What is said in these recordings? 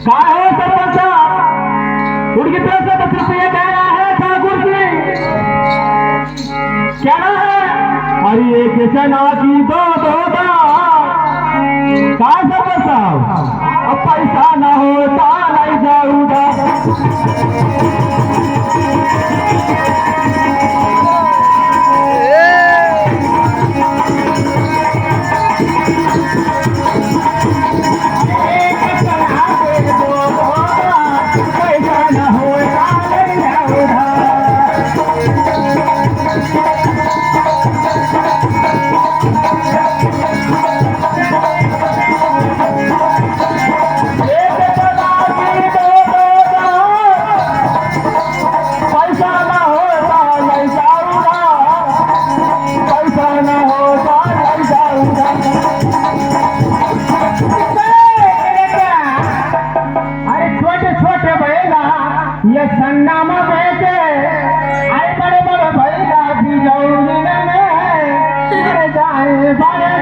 काय हो सरपंच, उनकी तरफ से 10 रुपये कह रहा है ठाकुर जी, क्या ना है? अरे एक चना की दो काय सरपंच साहब, अब पैसा ना होता नहीं जाऊंगा। ये संगमा बेचे अरे बड़े बड़े भैया की जौनी में जाए बड़े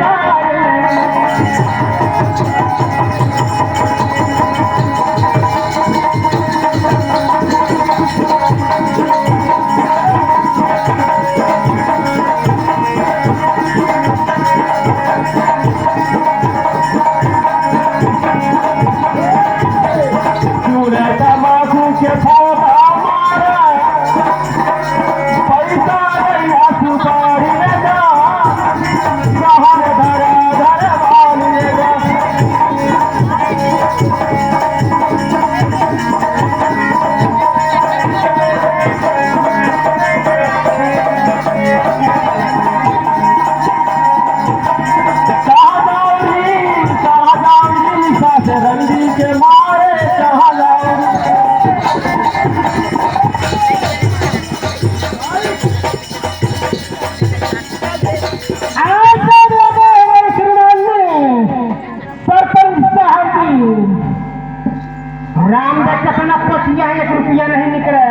रुपया 1 रुपया नहीं निकले,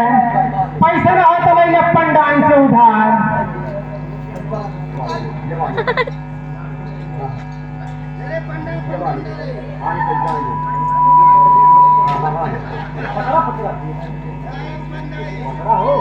पैसा ना हो तो ले ले पंडान से उधार। हो